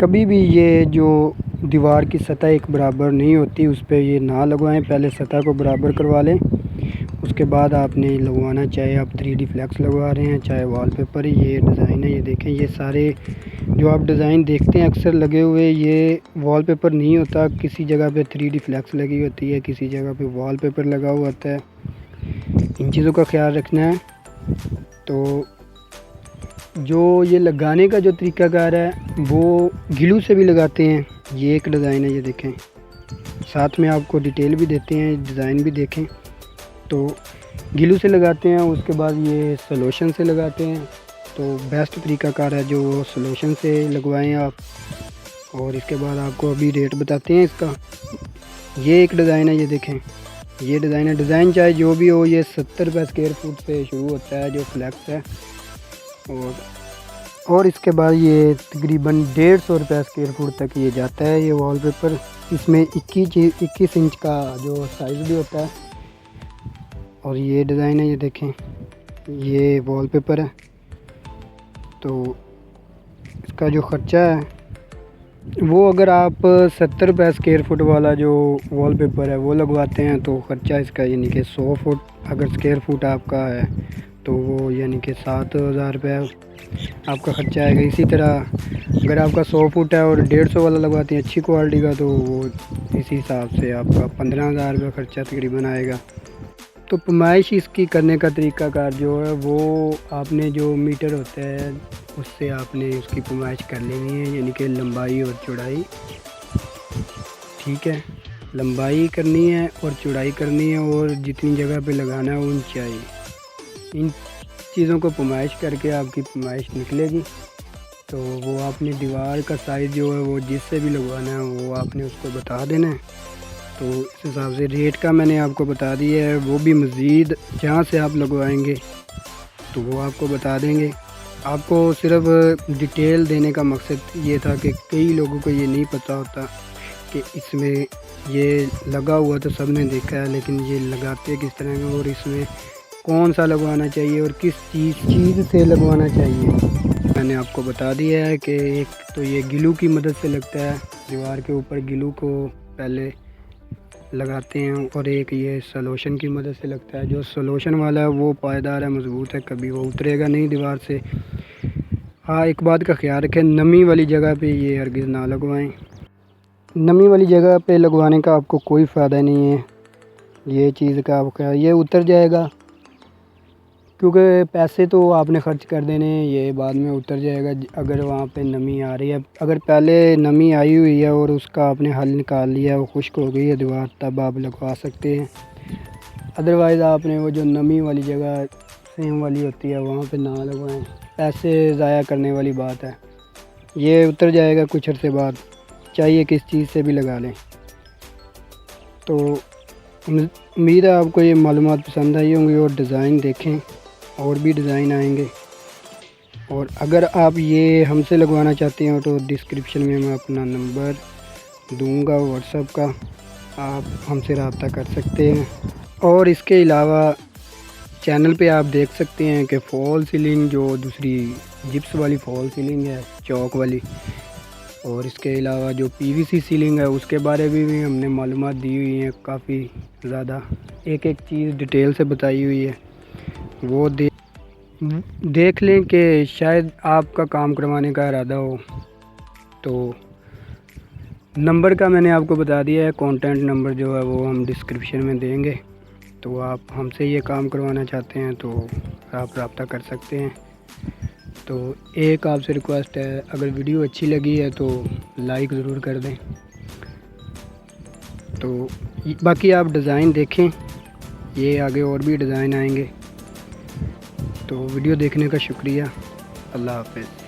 कभी भी ये जो दीवार की सतह एक बराबर नहीं होती, उस पे ये ना लगवाएं। पहले सतह को बराबर करवा लें, उसके बाद आपने लगवाना, चाहे आप 3D फ्लैक्स लगवा रहे हैं चाहे वॉलपेपर। ये डिज़ाइन है, ये देखें, ये सारे जो आप डिज़ाइन देखते हैं अक्सर लगे हुए, ये वॉलपेपर नहीं होता। किसी जगह पे 3D फ्लैक्स लगी होती है, किसी जगह पे वॉलपेपर लगा हुआ होता है। इन चीज़ों का ख्याल रखना है। तो जो ये लगाने का जो तरीक़ाकार है वो ग्लू से भी लगाते हैं। ये एक डिज़ाइन है, ये देखें, साथ में आपको डिटेल भी देते हैं, डिज़ाइन भी देखें। तो ग्लू से लगाते हैं, उसके बाद ये सॉल्यूशन से लगाते हैं। तो बेस्ट तरीक़ाकार है जो सॉल्यूशन से लगवाएं आप। और इसके बाद आपको अभी रेट बताते हैं इसका। ये एक डिज़ाइन है, ये देखें, ये डिज़ाइन है। डिज़ाइन चाहे जो भी हो, ये 70 रुपये स्क्वायर फुट से शुरू होता है जो फ्लैक्स है। और इसके बाद ये तकरीबन 150 रुपये स्क्वायर फुट तक ये जाता है ये वॉलपेपर। इसमें 21 इंच का जो साइज़ भी होता है। और ये डिज़ाइन है, ये देखें, ये वॉलपेपर है। तो इसका जो ख़र्चा है वो, अगर आप 70 रुपये स्क्वायर फुट वाला जो वॉलपेपर है वो लगवाते हैं तो ख़र्चा इसका यानी कि 100 फुट अगर स्क्वायर फुट आपका है तो वो यानी कि 7,000 रुपये आपका ख़र्चा आएगा। इसी तरह अगर आपका 100 फुट है और 150 वाला लगवाते हैं अच्छी क्वालिटी का, तो वो इसी हिसाब से आपका 15,000 रुपये ख़र्चा तकरीबन आएगा। तो पैमाइश इसकी करने का तरीक़ाकार जो है वो, आपने जो मीटर होता है उससे आपने उसकी पैमाइश कर लेनी है, यानी कि लंबाई और चौड़ाई। ठीक है, लंबाई करनी है और चौड़ाई करनी है, और जितनी जगह पे लगाना है ऊंचाई। इन चीज़ों को पैमाइश करके आपकी पैमाइश निकलेगी। तो वो आपने दीवार का साइज़ जो है वो जिससे भी लगवाना है वो आपने उसको बता देना है। तो इस हिसाब से रेट का मैंने आपको बता दिया है। वो भी मज़ीद जहाँ से आप लगवाएंगे तो वो आपको बता देंगे। आपको सिर्फ डिटेल देने का मकसद ये था कि कई लोगों को ये नहीं पता होता कि इसमें ये लगा हुआ तो सब ने देखा है, लेकिन ये लगाते किस तरह के, और इसमें कौन सा लगवाना चाहिए और किस चीज़ से लगवाना चाहिए मैंने आपको बता दिया है। कि एक तो ये ग्लू की मदद से लगता है, दीवार के ऊपर ग्लू को पहले लगाते हैं, और एक ये सॉल्यूशन की मदद से लगता है। जो सॉल्यूशन वाला है वो पायदार है, मज़बूत है, कभी वो उतरेगा नहीं दीवार से। हाँ, एक बात का ख्याल रखें, नमी वाली जगह पे ये हरगिज़ ना लगवाएं। नमी वाली जगह पे लगवाने का आपको कोई फ़ायदा नहीं है। ये चीज़ का आपका ये उतर जाएगा, क्योंकि पैसे तो आपने ख़र्च कर देने, ये बाद में उतर जाएगा अगर वहाँ पे नमी आ रही है। अगर पहले नमी आई हुई है और उसका आपने हल निकाल लिया, वो खुश्क हो गई है दीवार, तब आप लगवा सकते हैं। अदरवाइज़ आपने वो जो नमी वाली जगह सेम वाली होती है वहाँ पे ना लगवाएं, पैसे ज़ाया करने वाली बात है। ये उतर जाएगा कुछ अर्से बाद, चाहिए किस चीज़ से भी लगा लें। तो उम्मीद है आपको ये मालूमात पसंद आई होंगी। और डिज़ाइन देखें, और भी डिज़ाइन आएंगे। और अगर आप ये हमसे लगवाना चाहते हैं तो डिस्क्रिप्शन में मैं अपना नंबर दूंगा व्हाट्सएप का, आप हमसे रब्ता कर सकते हैं। और इसके अलावा चैनल पे आप देख सकते हैं कि फॉल सीलिंग, जो दूसरी जिप्स वाली फॉल सीलिंग है चौक वाली, और इसके अलावा जो पीवीसी सीलिंग है उसके बारे में भी हमने मालूमात दी हुई हैं काफ़ी ज़्यादा। एक एक चीज़ डिटेल से बताई हुई है, वो देख लें कि शायद आपका काम करवाने का इरादा हो। तो नंबर का मैंने आपको बता दिया है, कॉन्टैक्ट नंबर जो है वो हम डिस्क्रिप्शन में देंगे। तो आप हमसे ये काम करवाना चाहते हैं तो आप रब्ता कर सकते हैं। तो एक आपसे रिक्वेस्ट है, अगर वीडियो अच्छी लगी है तो लाइक ज़रूर कर दें। तो बाकी आप डिज़ाइन देखें, ये आगे और भी डिज़ाइन आएंगे। तो वीडियो देखने का शुक्रिया। अल्लाह हाफ़िज़।